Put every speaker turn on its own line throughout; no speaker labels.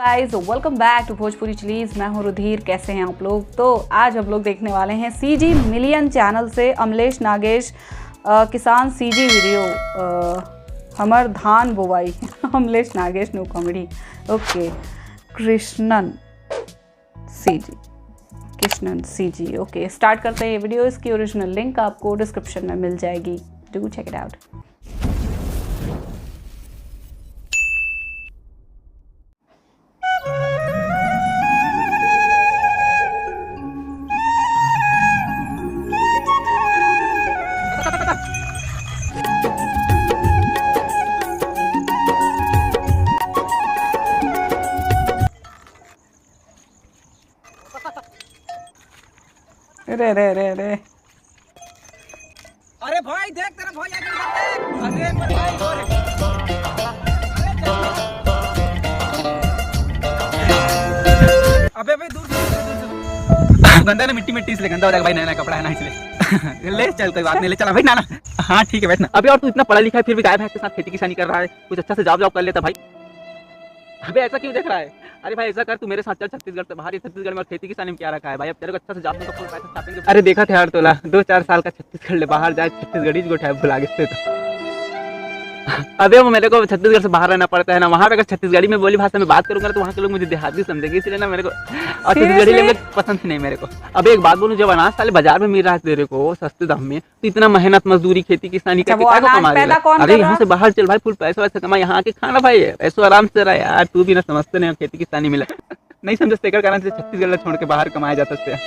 Guys welcome back to Bhojpuri Chillies. मैं हूं रुधिर। कैसे हैं आप लोग? तो आज हम लोग देखने वाले हैं सीजी मिलियन चैनल से अमलेश नागेश किसान सीजी वीडियो हमर धान बोवाई Amlesh Nagesh new comedy. Okay, Krishnan CG. Okay, start करते हैं ये वीडियो। इसकी ओरिजिनल लिंक आपको डिस्क्रिप्शन में मिल जाएगी। Do check it out. रे रे रे रे
अरे भाई देख तेरा भाई आगे देख। अरे भाई अबे भाई दूर गंदा ना मिट्टी इसलिए गंदा हो जाएगा भाई। नया कपड़ा है ना इसलिए ले चल, कोई बात नहीं, ले चला भाई नाना। हाँ ठीक है बैठना। अबे और तू इतना पढ़ा लिखा है फिर भी गाय भैंस के साथ खेती किसानी कर रहा है। कुछ अच्छा से जॉब कर लेता भाई। अबे ऐसा क्यों देख रहा है? अरे भाई ऐसा कर, तू मेरे साथ चल छत्तीसगढ़ से बाहर। छत्तीसगढ़ में खेती किसानी में क्या रखा है भाई? अब तेरे को अच्छा से जॉब का फुल पैसा छापेंगे। अरे देखा था यार तोला 2-4 साल का छत्तीसगढ़ ले बाहर जाए, छत्तीसगढ़ी को उठाए भुला गए तो। अबे वो मेरे को छत्तीसगढ़ से बाहर रहना पड़ता है ना। वहाँ पे अगर छत्तीसगढ़ी में बोली भाषा में बात करूंगा तो वहाँ के लोग मुझे देहाती समझेंगे, इसलिए ना मेरे को और छत्तीसगढ़ी लैंग्वेज पसंद नहीं मेरे को। अब एक बात बोलूं, जब अनाज साले बाजार में मिल रहा है तेरे को सस्ते दाम में, तो इतना मेहनत मजदूरी खेती किसानी करके क्या कमा रहा है? अरे यहाँ से बाहर चल भाई, फुल पैसा वैसा कमा, यहाँ आके खाना भाई। ऐसा आराम से रहा यार। तू भी ना समझते नहीं खेती किसानी मिला नहीं समझते कारण से छत्तीसगढ़ छोड़ के बाहर कमाया जाता है।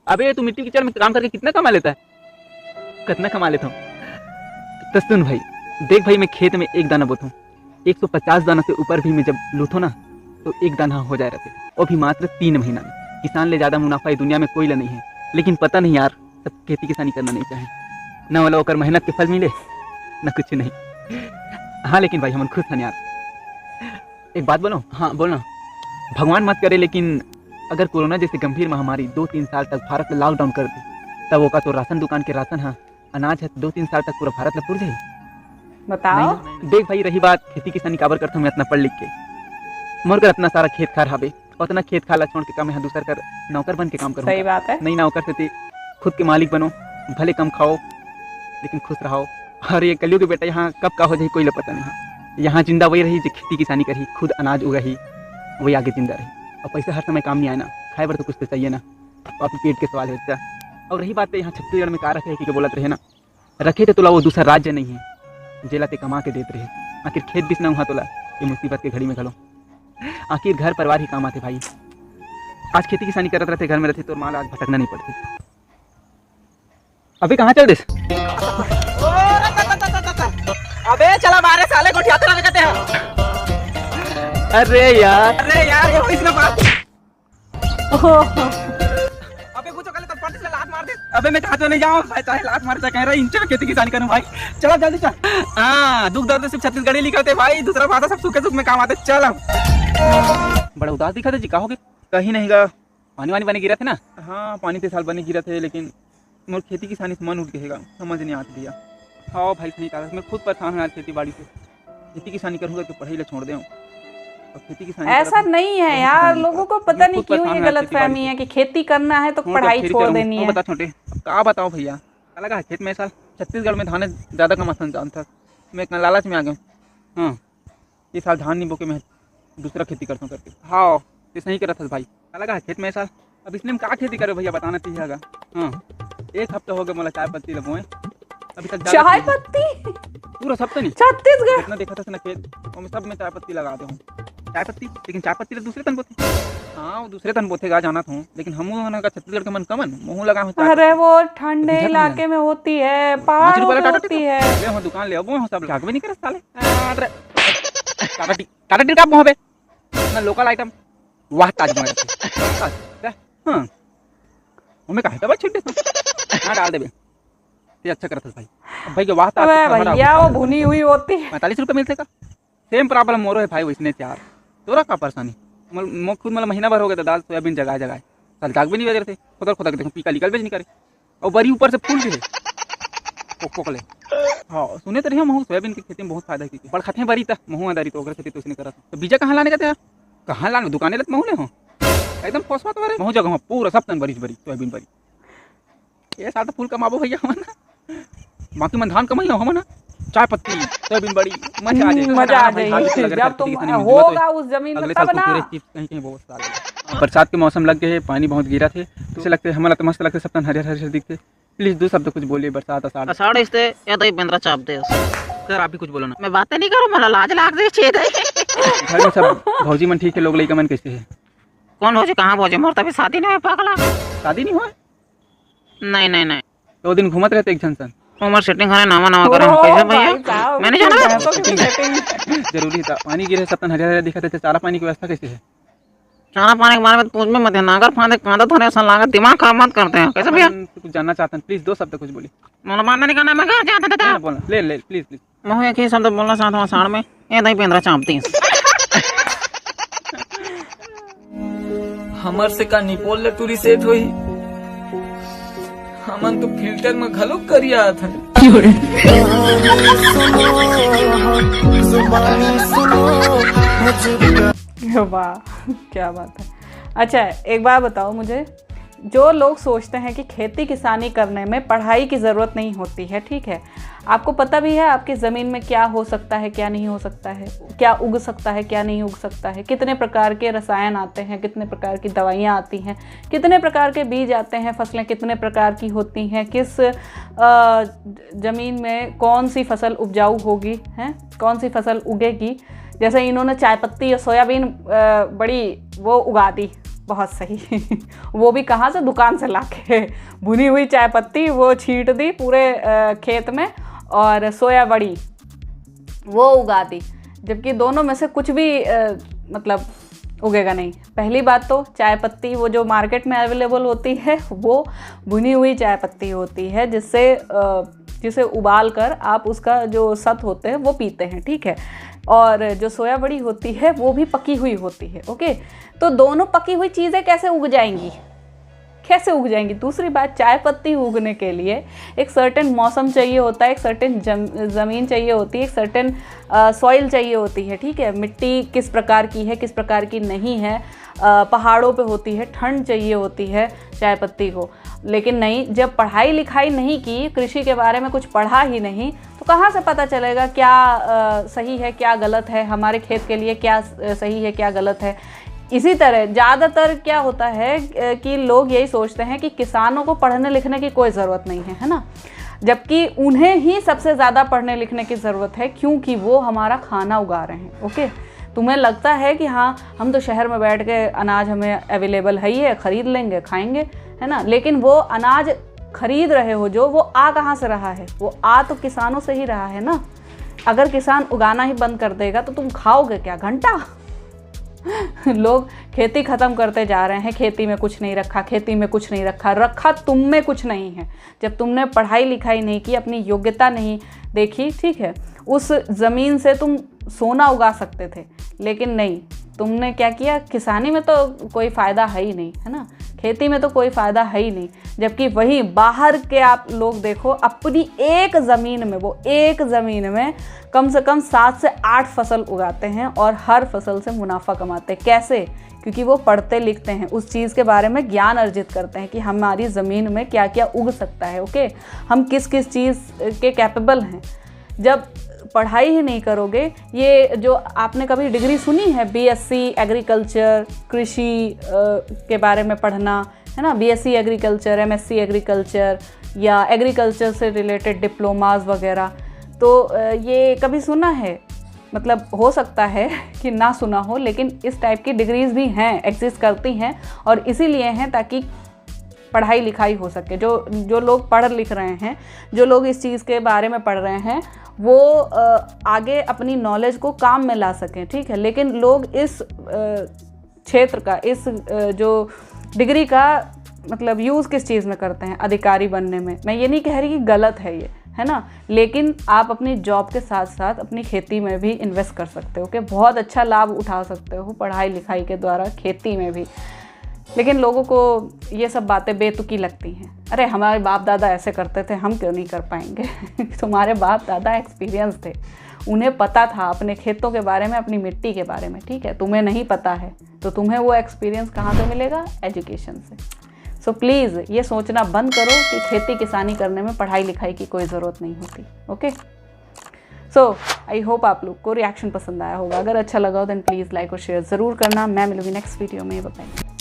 अबे तू मिट्टी कीचड़ में काम करके कितना कमा लेता है? कितना कमा लेता हूँ तो सुन भाई, देख भाई, मैं खेत में एक दाना बोतूं, 150 दाना से ऊपर भी मैं जब लूथूं ना तो एक दाना हो जाए रहते, और भी मात्र 3 महीना में। किसान ले ज्यादा मुनाफा इस दुनिया में कोई नहीं है, लेकिन पता नहीं यार सब खेती किसानी करना नहीं चाहे ना, वाला होकर मेहनत के फल मिले ना कुछ नहीं। हाँ लेकिन भाई हम खुश हैं यार। एक बात बोलो, हाँ बोलना, भगवान मत करे लेकिन अगर कोरोना जैसे गंभीर महामारी 2-3 साल तक भारत में लॉकडाउन कर दी, तब वो का तो राशन दुकान के राशन हाँ अनाज है 2-3 साल तक पूरा भारत में पुर जाए।
बताओ।
देख भाई, रही बात खेती किसानी काबर करता हूँ मैं इतना पढ़ लिख के, मोर कर अपना सारा खेत खार हावे, उतना खेत खाला छोड़ के काम यहाँ दूसर कर नौकर बन के काम करूँ।
सही बात है।
नहीं नौकर से खुद के मालिक बनो, भले कम खाओ लेकिन खुश रहो। और ये कलियुग के बेटा यहाँ कब का हो जाए कोई ले पता नहीं। यहाँ जिंदा वही रही जो खेती किसानी करी, खुद अनाज उगाही, वही आगे जिंदा रही। और पैसा हर समय काम नहीं आए ना, खाए बर तो कुछ तो चाहिए ना, अपने पेट के सवाल है। और रही बात है यहाँ छत्तीसगढ़ में क्या रखे कि बोलत रहे ना, रखे थे तोला वो दूसरा राज्य नहीं है, जेला ते कमा के देते रहे। आखिर खेत बिस ना हुआ तोला ये मुसीबत के घड़ी में खड़ो, आखिर घर परिवार ही काम आते भाई। आज खेती किसानी करते रहते, घर में रहते तो माल आज भटकना नहीं पड़ती। अभी कहाँ चल दिस? अबे चला मारे साले को ठियाते ना कहते हैं। अरे यार ये इसने बात। अबे पूछो कल तो पट्टी से लात मार दे। अबे मैं कहाँ तो नहीं जाऊँ भाई, चाहे लात मार चाहे कह रहा है इंच में खेती किसानी करूँ भाई। चलो जल्दी चल। हाँ दुख दर्द सिर्फ छत्तीसगढ़ी लिखते भाई, दूसरा भाषा सब सुख में काम आते। चल बड़ा उदास दिखा थे जी, कहोगे? कहीं नहीं गा, पानी वानी बने गिरा थे ना। हाँ पानी से साल बने गिरा थे, लेकिन मोर खेती किसानी से मन उठ गएगा, समझ नहीं आता दिया। हाँ भाई सही कहा, मैं खुद परेशान हूँ यार खेती बाड़ी से। खेती किसानी करूँगा तो पढ़ाई ले छोड़ दे। खेती किसानी ऐसा नहीं है यार, लोगों को पता नहीं क्यों ये गलत फहमी है कि खेती करना है तो पढ़ाई छोड़ देनी है। बता छोटे, क्या बताओ भैया, लगा खेत में साल छत्तीसगढ़ में धान ज्यादा कमासन जानता, मैं इतना लालच में आ गया। हाँ ये साल धान नहीं बोके मैं दूसरा खेती करता हूँ करके। हाँ ये सही करा था भाई, लगा खेत में साल। अब इसने में क्या खेती करे भैया बताना चाहिए। हाँ 1 हफ्ता हो गया मोला चाय पत्ती लगवाए, अभी तक चाय पत्ती पूरा सब तो नहीं। छत्तीसगढ़ इतना देखा था ना खेत, और सब में चाय पत्ती लगा दे हूँ। चाय पत्ती, लेकिन चाय पत्ती तो दूसरे तन बोते। हाँ वो दूसरे तन बोते गा जाना था, लेकिन हम का छत्तीसगढ़ के मन कमन मुँह लगा। अरे वो ठंडे इलाके में होती है, पहाड़ होती है। ले हो दुकान ले, वो सब झाग भी नहीं करे साले। टाटा टी का मुँह पे ना लोकल आइटम, वाह ताजमहल। हाँ हमें कहा था भाई छिट्टे हाँ डाल दे ये अच्छा करता भाई। भाई के वाह भैया वो भुनी हुई होती है, 45 रुपये मिलते का। सेम प्रॉब्लम मोरो है भाई, वैसने चार तोरा का परेशानी। खुद मतलब महीना भर हो गया था दाल सोयाबीन जगह जगह साल दाग भी नहीं बज रहे थे, खुदा खुदा के देखो पीका निकल भी नहीं करे, और बड़ी ऊपर से फूल भी है पोकले। हाँ सुने तो रही महू सोयाबीन की खेती में बहुत फायदा की बड़ खाते हैं बड़ी था महू अदारी तो खेती तो उसने करा था। तो बीजा कहाँ लाने का था? कहाँ लाने दुकाने लत महूले हो एकदम फोसवा तो महू जगह पूरा सब तन बरिश बरी सोयाबीन बरी ये साथ फूल कमाबो भैया हम ना बाकी मन धान कमाई हो हम ना चाय पत्ती सोयाबीन बड़ी मजा आ जाएगी
जब तुम होगा उस जमीन में तब ना।
कहीं बहुत बरसात के मौसम लग गए है, पानी बहुत गिरा थे तो ऐसे लगते हमारा तो मस्त लगते सब तन हरियर हरियर दिखते। प्लीज दो शब्द कुछ बोलिए बरसात
अषाढ़ इसते या तो बेंद्रा चाप दे
सर आप भी कुछ बोलो ना।
मैं बातें नहीं करूं मला लाज लाग दे छेद
घर में सब भौजी मन ठीक है लोग लइका मन कैसे है
कौन हो जे कहां भौजे मोर तभी शादी नहीं हुई पागला
शादी नहीं हुआ
नहीं नहीं नहीं
2 दिन घूमत रहते एक जन
उमर सेटिंग खाने नामा नामा करे हम कैसे भैया मैंने जाना
जरूरी था पानी गिरे सब तन हरियर हरियर दिखते थे चारा पानी की व्यवस्था कैसे है
चारा पानी के बारे में पूछ में मत नागर फांदे कांदा धोने सन लागत दिमाग खराब मत करते हैं कैसे भैया
कुछ जानना चाहते हैं प्लीज 2 शब्द कुछ बोलिए
मोला मानना नहीं करना मैं घर जाता था
बोलना ले प्लीज
मैं एक ही शब्द बोलना चाहता हूं अषाढ़ में ये दही बेंद्रा चापती
हमर से का निपोल ले टूरी सेट होई हमन तो फिल्टर में घलो करिया था।
वाह क्या बात है। अच्छा एक बात बताओ मुझे, जो लोग सोचते हैं कि खेती किसानी करने में पढ़ाई की ज़रूरत नहीं होती है, ठीक है, आपको पता भी है आपकी ज़मीन में क्या हो सकता है क्या नहीं हो सकता है, क्या उग सकता है क्या नहीं उग सकता है, कितने प्रकार के रसायन आते हैं, कितने प्रकार की दवाइयाँ आती हैं, कितने प्रकार के बीज आते हैं, फसलें कितने प्रकार की होती हैं, किस ज़मीन में कौन सी फसल उपजाऊ होगी, हैं कौन सी फसल उगेगी। जैसे इन्होंने चाय पत्ती और सोयाबीन बड़ी वो उगा दी, बहुत सही वो भी कहाँ से, दुकान से लाके भुनी हुई चाय पत्ती वो छींट दी पूरे खेत में और सोया बड़ी वो उगा दी, जबकि दोनों में से कुछ भी मतलब उगेगा नहीं। पहली बात तो चाय पत्ती वो जो मार्केट में अवेलेबल होती है वो भुनी हुई चाय पत्ती होती है जिसे उबाल कर आप उसका जो सत होते हैं वो पीते हैं, ठीक है, और जो सोया बड़ी होती है वो भी पकी हुई होती है। ओके, तो दोनों पकी हुई चीज़ें कैसे उग जाएंगी, कैसे उग जाएंगी। दूसरी बात, चाय पत्ती उगने के लिए एक सर्टेन मौसम चाहिए होता है, एक सर्टेन ज़मीन चाहिए होती है, एक सर्टेन सॉइल चाहिए होती है, ठीक है, मिट्टी किस प्रकार की है किस प्रकार की नहीं है, पहाड़ों पे होती है, ठंड चाहिए होती है चाय पत्ती को। लेकिन नहीं, जब पढ़ाई लिखाई नहीं की, कृषि के बारे में कुछ पढ़ा ही नहीं, तो कहाँ से पता चलेगा क्या सही है क्या गलत है, हमारे खेत के लिए क्या सही है क्या गलत है। इसी तरह ज़्यादातर क्या होता है कि लोग यही सोचते हैं कि किसानों को पढ़ने लिखने की कोई ज़रूरत नहीं है ना, जबकि उन्हें ही सबसे ज़्यादा पढ़ने लिखने की ज़रूरत है, क्योंकि वो हमारा खाना उगा रहे हैं। ओके, तुम्हें लगता है कि हाँ हम तो शहर में बैठ के अनाज हमें अवेलेबल है ही है, ख़रीद लेंगे खाएंगे, है ना, लेकिन वो अनाज खरीद रहे हो जो, वो आ कहाँ से रहा है, वो आ तो किसानों से ही रहा है ना। अगर किसान उगाना ही बंद कर देगा तो तुम खाओगे क्या, घंटा लोग खेती ख़त्म करते जा रहे हैं, खेती में कुछ नहीं रखा, खेती में कुछ नहीं रखा तुम में कुछ नहीं है। जब तुमने पढ़ाई लिखाई नहीं की, अपनी योग्यता नहीं देखी, ठीक है, उस ज़मीन से तुम सोना उगा सकते थे, लेकिन नहीं, तुमने क्या किया, किसानी में तो कोई फ़ायदा है ही नहीं, है ना, खेती में तो कोई फ़ायदा है ही नहीं। जबकि वहीं बाहर के आप लोग देखो, अपनी एक ज़मीन में, वो एक ज़मीन में कम से कम 7 से 8 फसल उगाते हैं और हर फसल से मुनाफा कमाते हैं। कैसे? क्योंकि वो पढ़ते लिखते हैं, उस चीज़ के बारे में ज्ञान अर्जित करते हैं कि हमारी ज़मीन में क्या क्या उग सकता है। ओके, हम किस किस चीज़ के कैपेबल हैं। जब पढ़ाई ही नहीं करोगे, ये जो आपने कभी डिग्री सुनी है बीएससी एग्रीकल्चर, कृषि के बारे में पढ़ना, है ना, बीएससी एग्रीकल्चर, एमएससी एग्रीकल्चर या एग्रीकल्चर से रिलेटेड डिप्लोमास वगैरह, तो ये कभी सुना है? मतलब हो सकता है कि ना सुना हो, लेकिन इस टाइप की डिग्रीज़ भी हैं, एग्जिस्ट करती हैं, और इसीलिए हैं ताकि पढ़ाई लिखाई हो सके। जो लोग पढ़ लिख रहे हैं, जो लोग इस चीज़ के बारे में पढ़ रहे हैं, वो आगे अपनी नॉलेज को काम में ला सकें, ठीक है। लेकिन लोग इस क्षेत्र का, इस जो डिग्री का मतलब यूज़ किस चीज़ में करते हैं? अधिकारी बनने में। मैं ये नहीं कह रही कि गलत है ये, है ना, लेकिन आप अपनी जॉब के साथ साथ अपनी खेती में भी इन्वेस्ट कर सकते हो, कि बहुत अच्छा लाभ उठा सकते हो पढ़ाई लिखाई के द्वारा खेती में भी। लेकिन लोगों को ये सब बातें बेतुकी लगती हैं। अरे हमारे बाप दादा ऐसे करते थे, हम क्यों नहीं कर पाएंगे? तुम्हारे बाप दादा एक्सपीरियंस थे, उन्हें पता था अपने खेतों के बारे में, अपनी मिट्टी के बारे में, ठीक है। तुम्हें नहीं पता है तो तुम्हें वो एक्सपीरियंस कहाँ से मिलेगा? एजुकेशन से। सो प्लीज़ ये सोचना बंद करो कि खेती किसानी करने में पढ़ाई लिखाई की कोई ज़रूरत नहीं होती। ओके, सो आई होप आप लोग को रिएक्शन पसंद आया होगा। अगर अच्छा लगा हो देन प्लीज़ लाइक और शेयर ज़रूर करना। मैं मिलूंगी नेक्स्ट वीडियो में। बाय।